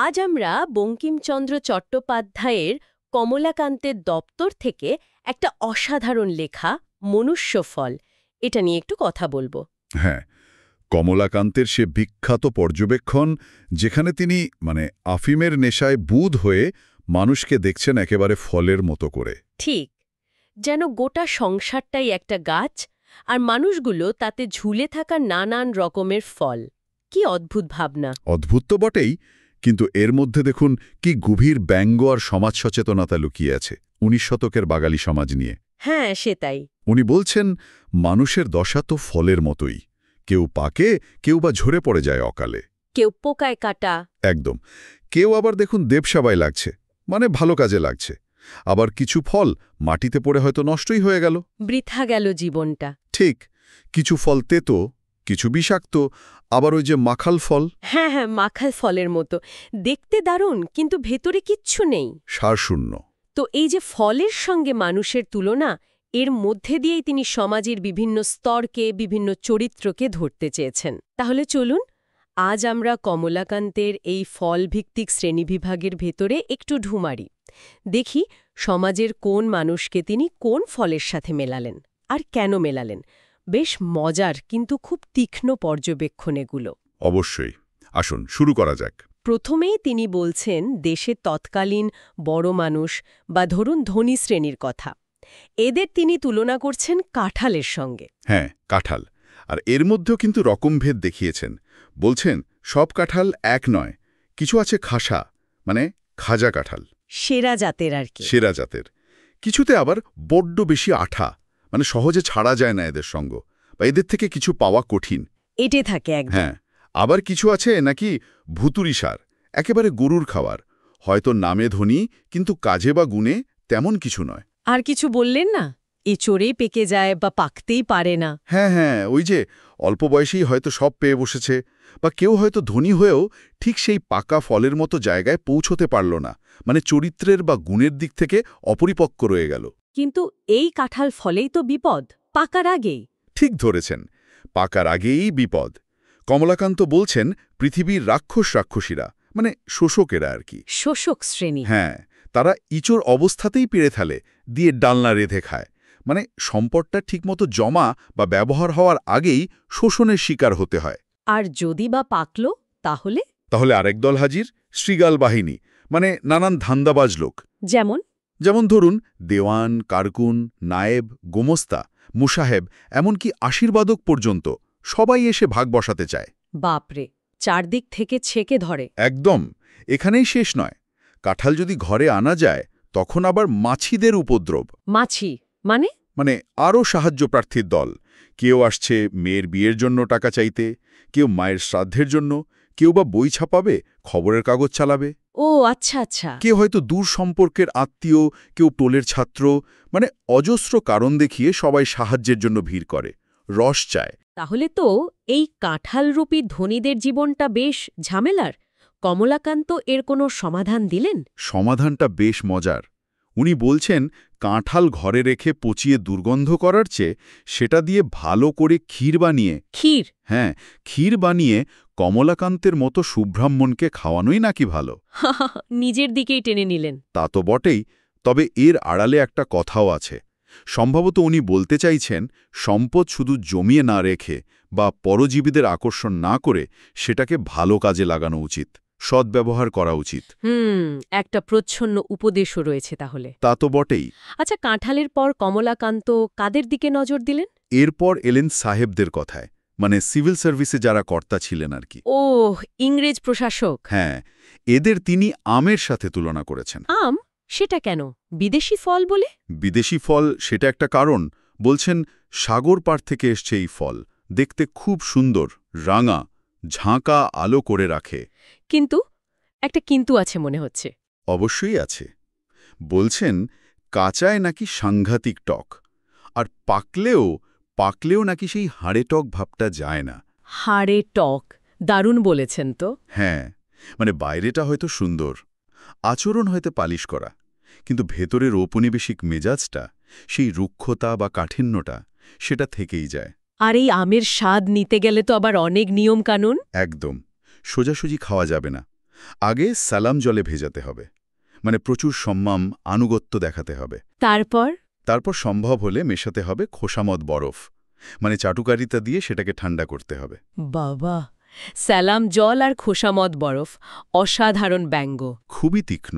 আজ আমরা বঙ্কিমচন্দ্র চট্টোপাধ্যায়ের কমলাকান্তের দপ্তর থেকে একটা অসাধারণ লেখা মনুষ্যফল এটা নিয়ে একটু কথা বলবো। হ্যাঁ, কমলাকান্তের সে বিখ্যাত পর্যবেক্ষণ, যেখানে তিনি আফিমের নেশায় বুঁদ হয়ে মানুষকে দেখছেন একেবারে ফলের মতো করে। ঠিক, যেন গোটা সংসারটাই একটা গাছ, আর মানুষগুলো তাতে ঝুলে থাকা নানান রকমের ফল। কি অদ্ভুত ভাবনা! অদ্ভুত তো বটেই, কিন্তু এর মধ্যে দেখুন কি গভীর ব্যঙ্গ আর সমাজ সচেতনতা লুকিয়ে আছে ১৯ শতকের বাঙালি সমাজ নিয়ে। হ্যাঁ, সেটাই। উনি বলছেন, মানুষের দশা তো ফলের মতোই, কেউ পাকে, কেউ বা ঝরে পড়ে যায় অকালে। কেউ পোকায় কাটা। একদম। কেউ আবার দেখুন দেবসেবায় লাগছে, ভালো কাজে লাগছে। আবার কিছু ফল মাটিতে পড়ে হয়তো নষ্টই হয়ে গেল, বৃথা গেল জীবনটা। ঠিক। কিছু ফল তেতো, কিছু বিষাক্ত, আবার ওই যে মাখাল ফল। হ্যাঁ হ্যাঁ, মাখাল ফলের মতো দেখতে দারুণ, কিন্তু ভেতরে কিচ্ছু নেই, সারশূন্য। তো এই যে ফলের সঙ্গে মানুষের তুলনা, এর মধ্যে দিয়েই তিনি সমাজের বিভিন্ন স্তরকে, বিভিন্ন চরিত্রকে ধরতে চেয়েছেন। তাহলে চলুন আজ আমরা কমলাকান্তের এই ফলভিত্তিক শ্রেণীবিভাগের ভেতরে একটু ঢুমারি, দেখি সমাজের কোন মানুষকে তিনি কোন ফলের সাথে মেলালেন, আর কেন মেলালেন। বেশ মজার কিন্তু খুব তীক্ষ্ণ পর্যবেক্ষণ এগুলো। অবশ্যই। আসুন শুরু করা যাক। প্রথমেই তিনি বলছেন দেশে তৎকালীন বড় মানুষ বা ধরুন ধনী শ্রেণীর কথা। এদের তিনি তুলনা করছেন কাঁঠালের সঙ্গে। হ্যাঁ, কাঁঠাল। আর এর মধ্যেও কিন্তু রকমভেদ দেখিয়েছেন। বলছেন সব কাঁঠাল এক নয়, কিছু আছে খাসা, খাজা কাঁঠাল, সেরা জাতের আর কি। সেরা জাতের। কিছুতে আবার বড্ড বেশি আঠা, সহজে ছাড়া যায় না এদের সঙ্গ, বা এদের থেকে কিছু পাওয়া কঠিন। এটে থাকে একদম। হ্যাঁ, আবার কিছু আছে নাকি ভুতুরি সার, একেবারে গরুর খাবার, হয়তো নামে ধনী কিন্তু কাজে বা গুণে তেমন কিছু নয়। আর কিছু বললেন না, এ চোরেই পেকে যায় বা পাকতেই পারে না। হ্যাঁ হ্যাঁ, ওই যে অল্প বয়সেই হয়তো সব পেয়ে বসেছে, বা কেউ হয়তো ধনী হয়েও ঠিক সেই পাকা ফলের মতো জায়গায় পৌঁছতে পারল না, চরিত্রের বা গুণের দিক থেকে অপরিপক্ক রয়ে গেল। কিন্তু এই কাঁঠাল ফলেই তো বিপদ, পাকার আগেই। ঠিক ধরেছেন, পাকার আগেই বিপদ। কমলাকান্ত বলছেন পৃথিবীর রাক্ষসীরা, শোষকেরা আর কি। শোষক শ্রেণী। হ্যাঁ, তারা ইচোর অবস্থাতেই পেড়ে থালে দিয়ে ডালনা রেঁধে খায়। সম্পদটা ঠিকমতো জমা বা ব্যবহার হওয়ার আগেই শোষণের শিকার হতে হয়। আর যদি বা পাকল, তাহলে তাহলে আরেক দল হাজির, শ্রীগাল বাহিনী, নানান ধান্দাবাজ লোক। যেমন ধরুন দেওয়ান, কারকুন, নায়েব, গোমস্তা, মুসাহেব, এমনকি আশীর্বাদক পর্যন্ত সবাই এসে ভাগ বসাতে চায়। বাপরে, চারদিক থেকে ছেকে ধরে। একদম। এখানেই শেষ নয়, কাঁঠাল যদি ঘরে আনা যায়, তখন আবার মাছিদের উপদ্রব। মাছি আরও সাহায্য প্রার্থীর দল। কেউ আসছে মেয়ের বিয়ের জন্য টাকা চাইতে, কেউ মায়ের শ্রাদ্ধের জন্য, কেউ বা বই ছাপাবে, খবরের কাগজ চালাবে। ও আচ্ছা আচ্ছা। কেউ হয়তো দূর সম্পর্কের আত্মীয়, কেউ টোলের ছাত্র, অজস্র কারণ দেখিয়ে সবাই সাহায্যের জন্য ভিড় করে, রস চায়। তাহলে তো এই কাঁঠালরূপী ধনীদের জীবনটা বেশ ঝামেলার। কমলাকান্ত এর কোনো সমাধান দিলেন? সমাধানটা বেশ মজার। উনি বলছেন কাঁঠাল ঘরে রেখে পচিয়ে দুর্গন্ধ করার চেয়ে সেটা দিয়ে ভালো করে ক্ষীর বানিয়ে ক্ষীর বানিয়ে কমলাকান্তের মতো সুব্রাহ্মণকে খাওয়ানোই নাকি ভালো। নিজের দিকেই টেনে নিলেন। তা তো বটেই, তবে এর আড়ালে একটা কথাও আছে। সম্ভবত উনি বলতে চাইছেন সম্পদ শুধু জমিয়ে না রেখে বা পরজীবীদের আকর্ষণ না করে সেটাকে ভালো কাজে লাগানো উচিত, সদ্ব্যবহার করা উচিত। একটা প্রচ্ছন্ন উপদেশও রয়েছে তাহলে। তা তো বটেই। আচ্ছা, কাঁঠালের পর কমলাকান্ত কাদের দিকে নজর দিলেন? এরপর এলেন সাহেবদের কথায়, সিভিল সার্ভিসে যারা কর্তা ছিলেন আর কি। ইংরেজ প্রশাসক। হ্যাঁ, এদের তিনি আমের সাথে তুলনা করেছেন। আম? সেটা কেন? বিদেশি ফল বলে? বিদেশি ফল, সেটা একটা কারণ। বলছেন সাগর পাড় থেকে এসছে এই ফল, দেখতে খুব সুন্দর, রাঙা, ঝাঁকা আলো করে রাখে। কিন্তু একটা কিন্তু আছে মনে হচ্ছে। অবশ্যই আছে। বলছেন কাঁচায় নাকি সাংঘাতিক টক, আর পাকলেও নাকি সেই হাড়ে টক ভাবটা যায় না। হাড়ে টক, দারুণ বলেছেন তো। হ্যাঁ, বাইরেটা হয়তো সুন্দর, আচরণ হয়তো পালিশ করা, কিন্তু ভেতরের ঔপনিবেশিক মেজাজটা, সেই রুক্ষতা বা কাঠিন্যটা, সেটা থেকেই যায়। আর এই আমের স্বাদ নিতে গেলে তো আবার অনেক নিয়ম কানুন। একদম। সোজাসুজি খাওয়া যাবে না, আগে সালাম জলে ভেজাতে হবে, মানে প্রচুর সম্মান আনুগত্য দেখাতে হবে। তারপর সম্ভব হলে মেশাতে হবে খোসামত বরফ, মানে চাটুকারিতা দিয়ে সেটাকে ঠান্ডা করতে হবে। বাবা, সালাম জল আর খোসামত বরফ, অসাধারণ ব্যঙ্গ। খুবই তীক্ষ্ণ।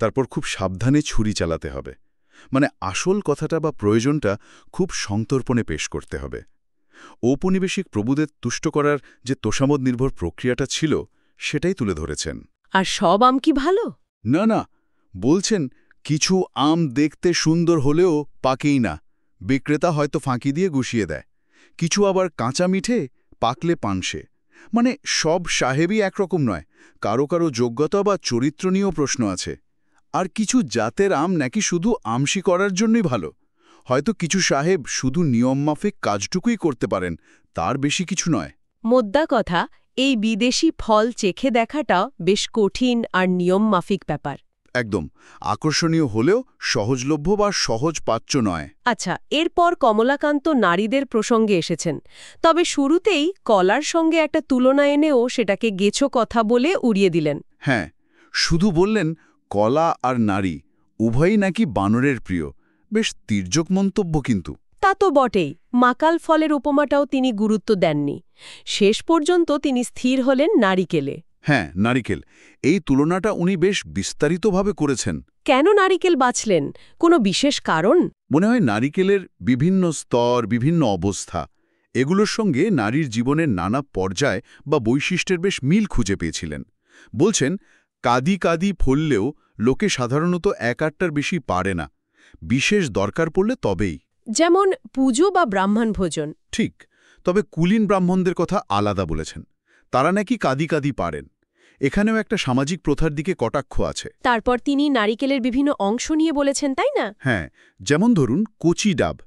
তারপর খুব সাবধানে ছুরি চালাতে হবে, মানে আসল কথাটা বা প্রয়োজনটা খুব সন্তর্পণে পেশ করতে হবে। ঔপনিবেশিক প্রভুদের তুষ্ট করার যে তোষামদ নির্ভর প্রক্রিয়াটা ছিল সেটাই তুলে ধরেছেন। আর সব আম কি ভালো? না না, বলছেন কিছু আম দেখতে সুন্দর হলেও পাকেই না, বিক্রেতা হয়তো ফাঁকি দিয়ে গুছিয়ে দেয়। কিছু আবার কাঁচা মিঠে, পাকলে পানসে। মানে সব সাহেবই একরকম নয়, কারো কারো যোগ্যতা বা চরিত্র নিয়েও প্রশ্ন আছে। আর কিছু জাতের আম নাকি শুধু আমসি করার জন্যই ভালো। হয়তো কিছু সাহেব শুধু নিয়মমাফিক কাজটুকুই করতে পারেন, তার বেশি কিছু নয়। মোদ্দা কথা, এই বিদেশি ফল চেখে দেখাটা বেশ কঠিন আর নিয়মমাফিক ব্যাপার। একদম আকর্ষণীয় হলেও সহজলভ্য বা সহজ পাচ্য নয়। আচ্ছা, এরপর কমলাকান্ত নারীদের প্রসঙ্গে এসেছেন, তবে শুরুতেই কলার সঙ্গে একটা তুলনা এনেও সেটাকে গেছো কথা বলে উড়িয়ে দিলেন। হ্যাঁ, শুধু বললেন কলা আর নারী উভয়ই নাকি বানরের প্রিয়। বেশ তির্যক মন্তব্য কিন্তু। তা তো বটেই, মাকাল ফলের উপমাটাও তিনি গুরুত্ব দেননি। শেষ পর্যন্ত তিনি স্থির হলেন নারিকেলে। হ্যাঁ, নারিকেল। এই তুলনাটা উনি বেশ বিস্তারিতভাবে করেছেন। কেন নারিকেল বাছলেন? কোনো বিশেষ কারণ? মনে হয় নারিকেলের বিভিন্ন স্তর, বিভিন্ন অবস্থা, এগুলোর সঙ্গে নারীর জীবনের নানা পর্যায় বা বৈশিষ্ট্যের বেশ মিল খুঁজে পেয়েছিলেন। বলছেন, কাদি কাদি ফললেও লোকে সাধারণত এক আটটার বেশি পারে না, বিশেষ দরকার পড়লে তবেই। যেমন পুজো বা ব্রাহ্মণ ভোজন। ঠিক, তবে কুলীন ব্রাহ্মণদের কথা আলাদা বলেছেন। তারা নাকি কাদি কাদি পারেন। এখানেও একটা সামাজিক প্রথার দিকে কটাক্ষ আছে। তারপর তিনি নারিকেলের বিভিন্ন অংশ নিয়ে বলেছেন, তাই না? হ্যাঁ, যেমন ধরুন কচি ডাব,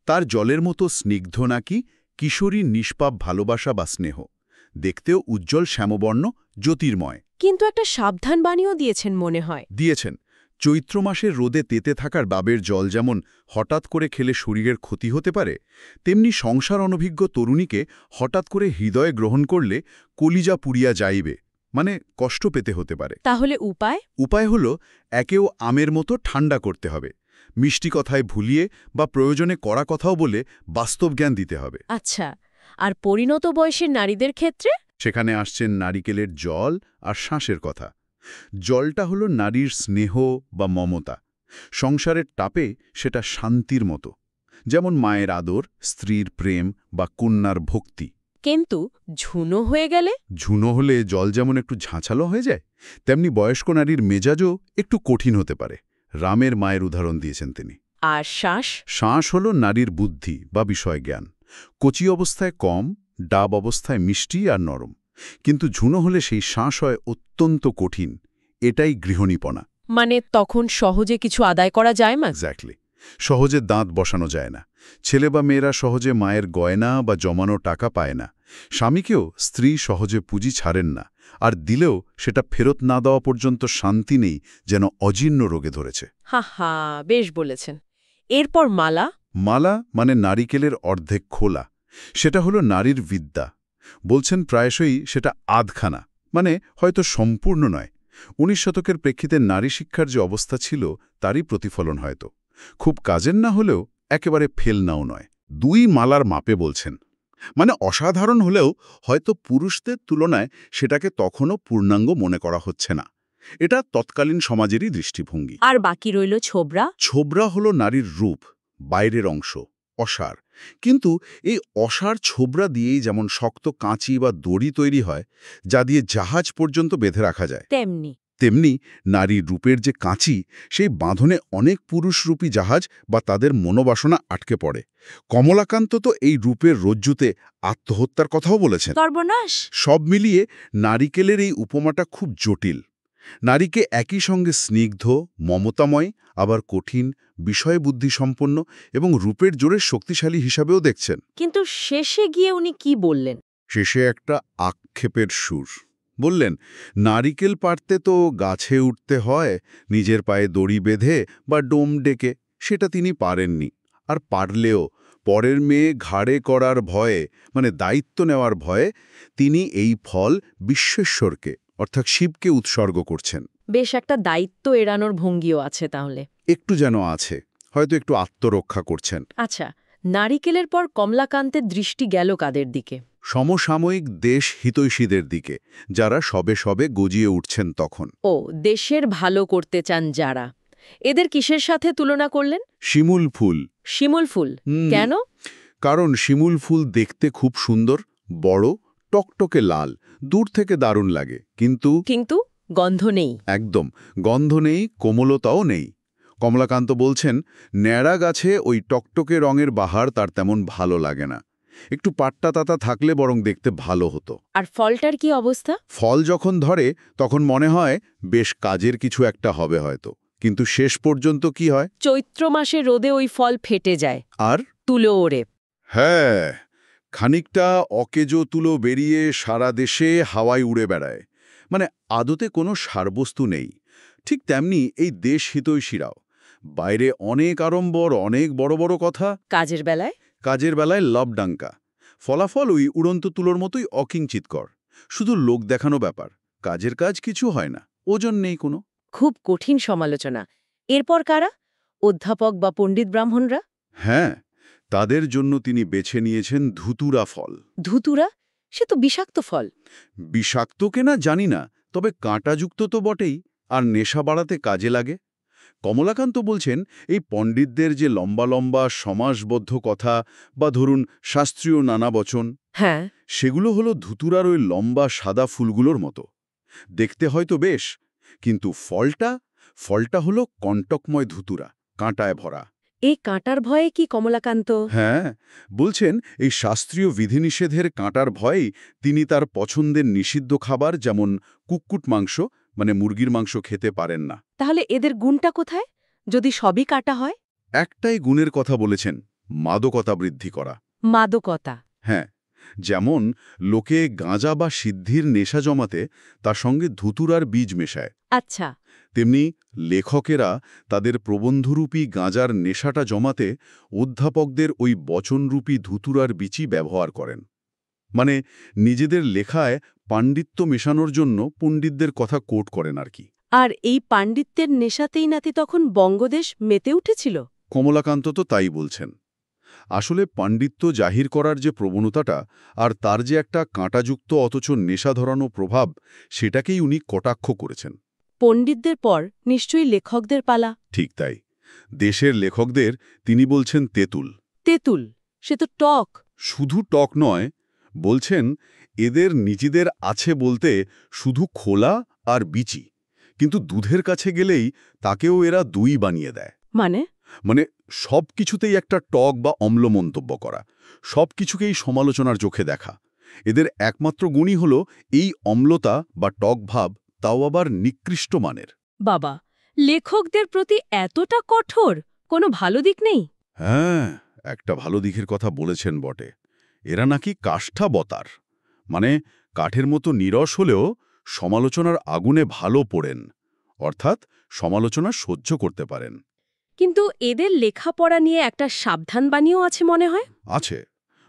তার জলের মতো স্নিগ্ধ নাকি কিশোরীর নিষ্পাপ ভালোবাসা বা স্নেহ, দেখতেও উজ্জ্বল শ্যামবর্ণ, জ্যোতির্ময়। কিন্তু একটা সাবধান বাণীও দিয়েছেন মনে হয়। দিয়েছেন, চৈত্র মাসের রোদে তেতে থাকার ডাবের জল যেমন হঠাৎ করে খেলে শরীরের ক্ষতি হতে পারে, তেমনি সংসার অনভিজ্ঞ তরুণীকে হঠাৎ করে হৃদয়ে গ্রহণ করলে কলিজা পুড়িয়া যাইবে, মানে কষ্ট পেতে হতে পারে। তাহলে উপায়? উপায় হল একেও আমের মতো ঠান্ডা করতে হবে, মিষ্টি কথায় ভুলিয়ে বা প্রয়োজনে কড়া কথাও বলে বাস্তব জ্ঞান দিতে হবে। আচ্ছা, আর পরিণত বয়সের নারীদের ক্ষেত্রে? সেখানে আসছেন নারিকেলের জল আর শ্বাসের কথা। জলটা হলো নারীর স্নেহ বা মমতা। সংসারের টাপে সেটা শান্তির মতো, যেমন মায়ের আদর, স্ত্রীর প্রেম বা কন্যার ভক্তি। কিন্তু ঝুনো হয়ে গেলে? ঝুনো হলে জল যেমন একটু ঝাঁঝালো হয়ে যায়, তেমনি বয়স্ক নারীর মেজাজও একটু কঠিন হতে পারে। রামের মায়ের উদাহরণ দিয়েছেন তিনি। আর শ্বাস? শ্বাস হল নারীর বুদ্ধি বা বিষয় জ্ঞান। কচি অবস্থায় কম, ডাব অবস্থায় মিষ্টি আর নরম। কিন্তু ঝুনো হলে সেই শ্বাস হয় অত্যন্ত কঠিন। এটাই গৃহিণীপনা। মানে তখন সহজে কিছু আদায় করা যায় না? এক্স্যাক্টলি। সহজে দাঁত বসানো যায় না। ছেলে বা মেয়েরা সহজে মায়ের গয়না বা জমানো টাকা পায় না। স্বামীকেও স্ত্রী সহজে পুঁজি ছাড়েন না, আর দিলেও সেটা ফেরত না দেওয়া পর্যন্ত শান্তি নেই, যেন অজীর্ণ রোগে ধরেছে। হা হা, বেশ বলেছেন। এরপর মালা? মালা মানে নারিকেলের অর্ধেক খোলা। সেটা হলো নারীর বিদ্যা। বলছেন প্রায়শই সেটা আধখানা, মানে হয়তো সম্পূর্ণ নয়। ১৯ শতকের প্রেক্ষিতে নারী শিক্ষার যে অবস্থা ছিল তারই প্রতিফলন হয়তো। খুব কাজের না হলেও একেবারে ফেলনাও নয়। ২ মালার মাপে বলছেন, মানে অসাধারণ হলেও হয়তো পুরুষদের তুলনায় সেটাকে তখনও পূর্ণাঙ্গ মনে করা হচ্ছে না। এটা তৎকালীন সমাজেরই দৃষ্টিভঙ্গি। আর বাকি রইল ছোবরা? ছোবরা হলো নারীর রূপ, বাইরের অংশ, অসার। কিন্তু এই অসার ছোবরা দিয়েই যেমন শক্ত কাঁচি বা দড়ি তৈরি হয়, যা দিয়ে জাহাজ পর্যন্ত বেঁধে রাখা যায়, তেমনি নারীর রূপের যে কাঁচি, সেই বাঁধনে অনেক পুরুষরূপী জাহাজ বা তাদের মনোবাসনা আটকে পড়ে। কমলাকান্ত তো এই রূপের রজ্জুতে আত্মহত্যার কথাও বলেছেন। সর্বনাশ! সব মিলিয়ে নারিকেলের এই উপমাটা খুব জটিল। নারীকে একই সঙ্গে স্নিগ্ধ, মমতাময়, আবার কঠিন, বিষয়বুদ্ধিসম্পন্ন এবং রূপের জোরে শক্তিশালী হিসাবেও দেখছেন। কিন্তু শেষে গিয়ে উনি কি বললেন? শেষে একটা আক্ষেপের সুর বললেন, নারিকেল পাড়তে তো গাছে উঠতে হয়, নিজের পায়ে দড়ি বেঁধে বা ডোম ডেকে। সেটা তিনি পারেননি। আর পারলেও পরের মেয়ে ঘাড়ে করার ভয়ে, মানে দায়িত্ব নেওয়ার ভয়ে, তিনি এই ফল বিশ্বেশ্বরকে অর্থাৎ শিবকে উৎসর্গ করছেন। বেশ একটা দায়িত্ব এড়ানোর ভঙ্গিও আছে তাহলে। একটু যেন আছে, হয়তো একটু আত্মরক্ষা করছেন। আচ্ছা, নারিকেলের পর কমলাকান্তের দৃষ্টি গেল কাদের দিকে? সমসাময়িক দেশ হিতৈষীদের দিকে, যারা সবে সবে গজিয়ে উঠছেন তখন। ও, দেশের ভালো করতে চান যারা। এদের কিসের সাথে তুলনা করলেন? শিমুল ফুল। শিমুল ফুল? কেন? কারণ শিমুল ফুল দেখতে খুব সুন্দর, বড়, টকটকে লাল, দূর থেকে দারুণ লাগে, কিন্তু কিন্তু গন্ধ নেই। একদম গন্ধ নেই, কোমলতাও নেই। কমলাকান্ত বলছেন, ন্যাড়া গাছে ওই টকটকে রঙের বাহার তার তেমন ভালো লাগে না। একটু পাট্টা তাতা থাকলে বরং দেখতে ভালো হতো। আর ফলটার কি অবস্থা? ফল যখন ধরে তখন মনে হয় বেশ কাজের কিছু একটা হবে হয়তো, কিন্তু শেষ পর্যন্ত কি হয়? চৈত্র মাসে রোদে ওই ফল ফেটে যায়, আর তুলো ওড়ে। হ্যাঁ, খানিকটা অকেজো তুলো বেরিয়ে সারা দেশে হাওয়ায় উড়ে বেড়ায়। মানে আদতে কোনো সারবস্তু নেই। ঠিক তেমনি এই দেশ হিতৈষীরাও। বাইরে অনেক আড়ম্বর, অনেক বড় বড় কথা, কাজের বেলায় কাজের বেলায় লবডাঙ্কা। ফলাফল ওই উড়ন্ত তুলোর মতোই অকিঞ্চিতকর। শুধু লোক দেখানো ব্যাপার, কাজের কাজ কিছু হয় না, ওজন নেই কোনো। খুব কঠিন সমালোচনা। এরপর কারা? অধ্যাপক বা পণ্ডিত ব্রাহ্মণরা? হ্যাঁ, তাদের জন্য তিনি বেছে নিয়েছেন ধুতুরা ফল। ধুতুরা? সে তো বিষাক্ত ফল। বিষাক্ত কেনা জানি না, তবে কাঁটাযুক্ত তো বটেই, আর নেশা বাড়াতে কাজে লাগে। কমলাকান্ত বলছেন, এই পণ্ডিতদের যে লম্বা লম্বা সমাসবদ্ধ কথা বা ধরুন শাস্ত্রীয় নানা বচন, হ্যাঁ। সেগুলো হলো ধুতুরার ওই লম্বা সাদা ফুলগুলোর মতো। দেখতে হয়তো বেশ, কিন্তু ফলটা হলো কণ্টকময় ধুতুরা, কাঁটায় ভরা। এই কাঁটার ভয়ে কি কমলাকান্ত? হ্যাঁ, বলছেন এই শাস্ত্রীয় বিধিনিষেধের কাঁটার ভয়েই তিনি তার পছন্দের নিষিদ্ধ খাবার যেমন কুক্কুট মাংস, মানে মুরগির মাংস খেতে পারেন না। তাহলে এদের গুণটা কোথায়, যদি সবই কাটা হয়? একটাই গুণের কথা বলেছেন, মাদকতা বৃদ্ধি করা। মাদকতা? হ্যাঁ, যেমন লোকে গাঁজা বা সিদ্ধির নেশা জমাতে তার সঙ্গে ধুতুরার বীজ মেশায়, আচ্ছা। তেমনি লেখকেরা তাদের প্রবন্ধরূপী গাঁজার নেশাটা জমাতে অধ্যাপকদের ওই বচনরূপী ধুতুরার বীজই ব্যবহার করেন। মানে নিজেদের লেখায় পাণ্ডিত্য মেশানোর জন্য পণ্ডিতদের কথা কোট করেন আর কি। আর এই পাণ্ডিত্যের নেশাতেই নাতি তখন বঙ্গদেশ মেতে উঠেছিল? কমলাকান্ত তো তাই বলছেন। আসলে পাণ্ডিত্য জাহির করার যে প্রবণতাটা আর তার যে একটা কাঁটাযুক্ত অথচ নেশা ধরানো প্রভাব, সেটাকেই উনি কটাক্ষ করেছেন। পণ্ডিতদের পর নিশ্চয়ই লেখকদের পালা। ঠিক তাই। দেশের লেখকদের তিনি বলছেন তেঁতুল। তেঁতুল? সে তো টক। শুধু টক নয়, বলছেন এদের নিজেদের আছে বলতে শুধু খোলা আর বিচি, কিন্তু দুধের কাছে গেলেই তাকেও এরা দুই বানিয়ে দেয়। মানে সব কিছুতেই একটা টক বা অম্ল মন্তব্য করা, সব কিছুকেই সমালোচনার চোখে দেখা। এদের একমাত্র গুণই হল এই অম্লতা বা টক ভাব, তাও আবার নিকৃষ্ট মানের। বাবা, লেখকদের প্রতি এতটা কঠোর? কোনো ভালো দিক নেই? হ্যাঁ, একটা ভালো দিকের কথা বলেছেন বটে। এরা নাকি কাষ্ঠাবতার, মানে কাঠের মতো নিরস হলেও সমালোচনার আগুনে ভালো পোড়েন, অর্থাৎ সমালোচনা সহ্য করতে পারেন। কিন্তু এদের লেখাপড়া নিয়ে একটা সাবধানবাণীও আছে মনে হয়। আছে।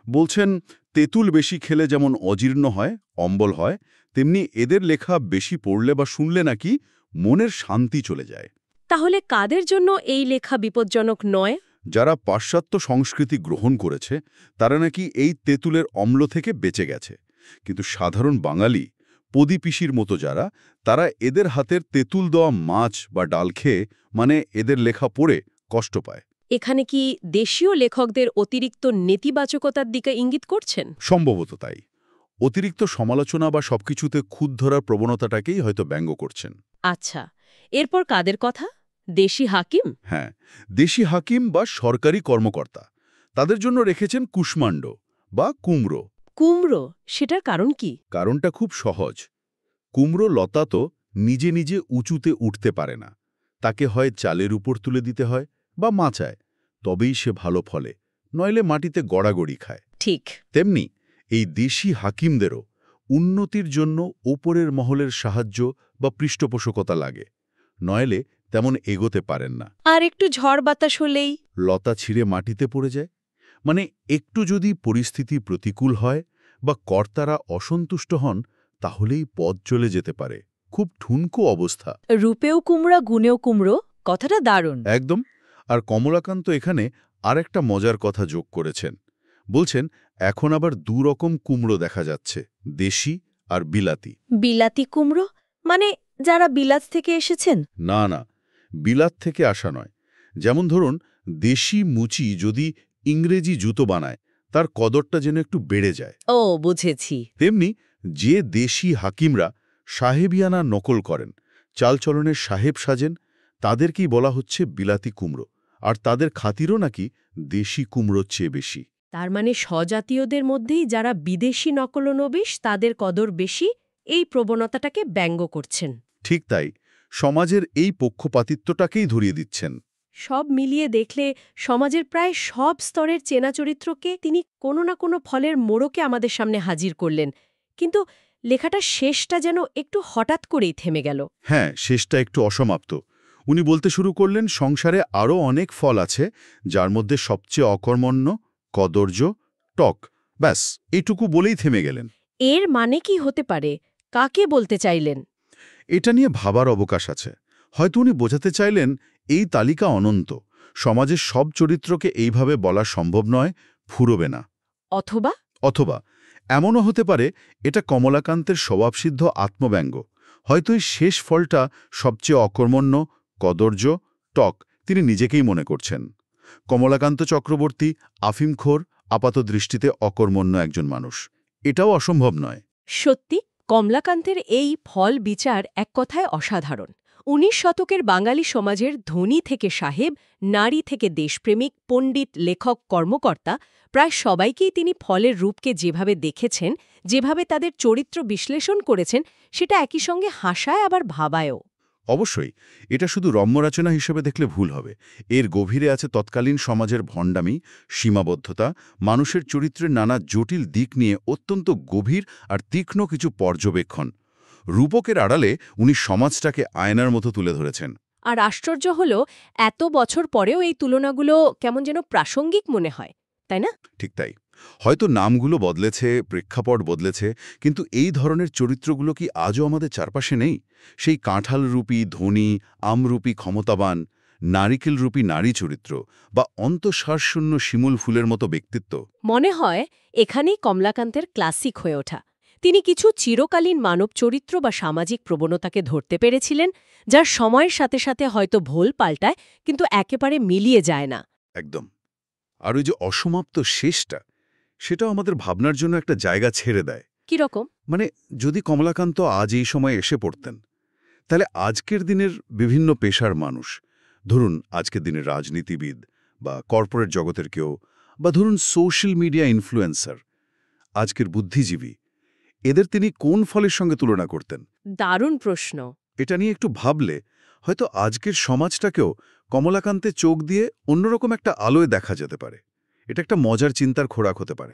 বলছেন তেঁতুল বেশি খেলে যেমন অজীর্ণ হয়, অম্বল হয়, তেমনি এদের লেখা বেশি পড়লে বা শুনলে নাকি মনের শান্তি চলে যায়। তাহলে কাদের জন্য এই লেখা বিপজ্জনক নয়? যারা পাশ্চাত্য সংস্কৃতি গ্রহণ করেছে তারা নাকি এই তেঁতুলের অম্ল থেকে বেঁচে গেছে, কিন্তু সাধারণ বাঙালি, পদি পিসির মতো যারা, তারা এদের হাতের তেঁতুল দেওয়া মাছ বা ডাল খেয়ে, মানে এদের লেখা পড়ে কষ্ট পায়। এখানে কি দেশীয় লেখকদের অতিরিক্ত নেতিবাচকতার দিকে ইঙ্গিত করছেন? সম্ভবত তাই। অতিরিক্ত সমালোচনা বা সবকিছুতে খুঁত ধরার প্রবণতাটাকেই হয়তো ব্যঙ্গ করছেন। আচ্ছা, এরপর কাদের কথা? দেশি হাকিম? হ্যাঁ, দেশি হাকিম বা সরকারি কর্মকর্তা। তাদের জন্য রেখেছেন কুষ্মাণ্ড বা কুমড়ো। কুমড়ো? সেটার কারণ কি? কারণটা খুব সহজ। কুমড়ো লতা তো নিজে নিজে উঁচুতে উঠতে পারে না, তাকে হয় চালের উপর তুলে দিতে হয় বা মাচায়, তবেই সে ভালো ফলে, নইলে মাটিতে গড়াগড়ি খায়। ঠিক। তেমনি এই দেশি হাকিমদেরও উন্নতির জন্য ওপরের মহলের সাহায্য বা পৃষ্ঠপোষকতা লাগে, নইলে তেমন এগোতে পারেন না। আর একটু ঝড় বাতাস হলেই লতা ছিঁড়ে মাটিতে পড়ে যায়। মানে একটু যদি পরিস্থিতি প্রতিকূল হয় বা কর্তারা অসন্তুষ্ট হন, তাহলেই পথ চলে যেতে পারে। খুব ঠুনকো অবস্থা। রূপেও কুমড়া গুণেও কুমড়ো, কথাটা দারুণ। একদম। আর কমলাকান্ত এখানে আরেকটা মজার কথা যোগ করেছেন। বলছেন, এখন আবার দুরকম কুমড়ো দেখা যাচ্ছে, দেশি আর বিলাতি। বিলাতি কুমড়ো মানে যারা বিলাত থেকে এসেছেন? না না, বিলাত থেকে আসা নয়। যেমন ধরুন, দেশি মুচি যদি ইংরেজি জুতো বানায়, তার কদরটা যেন একটু বেড়ে যায়। ও, বুঝেছি। তেমনি যে দেশি হাকিমরা সাহেবিয়ানা নকল করেন, চালচলনের সাহেব সাজেন, তাদেরকেই বলা হচ্ছে বিলাতি কুমড়ো। আর তাদের খাতিরও নাকি দেশি কুমড়োর চেয়ে বেশি। তার মানে স্বজাতীয়দের মধ্যেই যারা বিদেশি নকলনবিশ তাদের কদর বেশি, এই প্রবণতাটাকে ব্যঙ্গ করছেন। ঠিক তাই, সমাজের এই পক্ষপাতিত্বটাকেই ধরিয়ে দিচ্ছেন। সব মিলিয়ে দেখলে সমাজের প্রায় সব স্তরের চেনা চরিত্রকে তিনি কোনো না কোনো ফলের মোড়কে আমাদের সামনে হাজির করলেন। কিন্তু লেখাটার শেষটা যেন একটু হঠাৎ করেই থেমে গেল। হ্যাঁ, শেষটা একটু অসমাপ্ত। উনি বলতে শুরু করলেন, সংসারে আরও অনেক ফল আছে, যার মধ্যে সবচেয়ে অকর্মণ্য, কদর্য, টক। ব্যাস, এইটুকু বলেই থেমে গেলেন। এর মানে কি হতে পারে? কাকে বলতে চাইলেন? এটা নিয়ে ভাবার অবকাশ আছে। হয়তো উনি বোঝাতে চাইলেন, এই তালিকা অনন্ত, সমাজের সব চরিত্রকে এইভাবে বলা সম্ভব নয়, ফুরোবে না। অথবা অথবা এমনও হতে পারে, এটা কমলাকান্তের স্বভাবসিদ্ধ আত্মব্যঙ্গ। হয়তো এই শেষ ফলটা সবচেয়ে অকর্মণ্য, কদর্য, টক তিনি নিজেকেই মনে করছেন। কমলাকান্ত চক্রবর্তী আফিমখোর, আপাত দৃষ্টিতে অকর্মণ্য একজন মানুষ। এটাও অসম্ভব নয়। সত্যি, কমলাকান্তের এই ফল বিচার এক কথায় অসাধারণ। ১৯ শতকের বাঙালি সমাজের ধনী থেকে সাহেব, নারী থেকে দেশপ্রেমিক, পণ্ডিত, লেখক, কর্মকর্তা প্রায় সবাইকেই তিনি ফলের রূপকে যেভাবে দেখেছেন, যেভাবে তাদের চরিত্র বিশ্লেষণ করেছেন, সেটা একই সঙ্গে হাসায় আবার ভাবায়ও। অবশ্যই, এটা শুধু রম্যরচনা হিসেবে দেখলে ভুল হবে। এর গভীরে আছে তৎকালীন সমাজের ভণ্ডামি, সীমাবদ্ধতা, মানুষের চরিত্রের নানা জটিল দিক নিয়ে অত্যন্ত গভীর আর তীক্ষ্ণ কিছু পর্যবেক্ষণ। রূপকের আড়ালে উনি সমাজটাকে আয়নার মতো তুলে ধরেছেন। আর আশ্চর্য হল, এত বছর পরেও এই তুলনাগুলো কেমন যেন প্রাসঙ্গিক মনে হয়, তাই না? ঠিক তাই। হয়তো নামগুলো বদলেছে, প্রেক্ষাপট বদলেছে, কিন্তু এই ধরনের চরিত্রগুলো কি আজও আমাদের চারপাশে নেই? সেই কাঁঠালরূপী ধনী, আমরূপী ক্ষমতাবান, নারিকেলরূপী নারী চরিত্র, বা অন্তঃসারশূন্য শিমুল ফুলের মতো ব্যক্তিত্ব। মনে হয় এখানেই কমলাকান্তের ক্লাসিক হয়ে ওঠা। তিনি কিছু চিরকালীন মানব চরিত্র বা সামাজিক প্রবণতাকে ধরতে পেরেছিলেন, যার সময়ের সাথে সাথে হয়তো ভোল পাল্টায়, কিন্তু একেবারে মিলিয়ে যায় না। একদম। আর ওই যে অসমাপ্ত শেষটা, সেটাও আমাদের ভাবনার জন্য একটা জায়গা ছেড়ে দেয়। কিরকম? মানে, যদি কমলাকান্ত আজ এই সময় এসে পড়তেন, তাহলে আজকের দিনের বিভিন্ন পেশার মানুষ, ধরুন আজকের দিনের রাজনীতিবিদ বা কর্পোরেট জগতের কেউ, বা ধরুন সোশ্যাল মিডিয়া ইনফ্লুয়েন্সার, আজকের বুদ্ধিজীবী, এদের তিনি কোন ফলের সঙ্গে তুলনা করতেন? দারুণ প্রশ্ন। এটা নিয়ে একটু ভাবলে হয়তো আজকের সমাজটাকেও কমলাকান্তের চোখ দিয়ে অন্যরকম একটা আলোয় দেখা যেতে পারে। এটা একটা মজার চিন্তার খোরাক হতে পারে।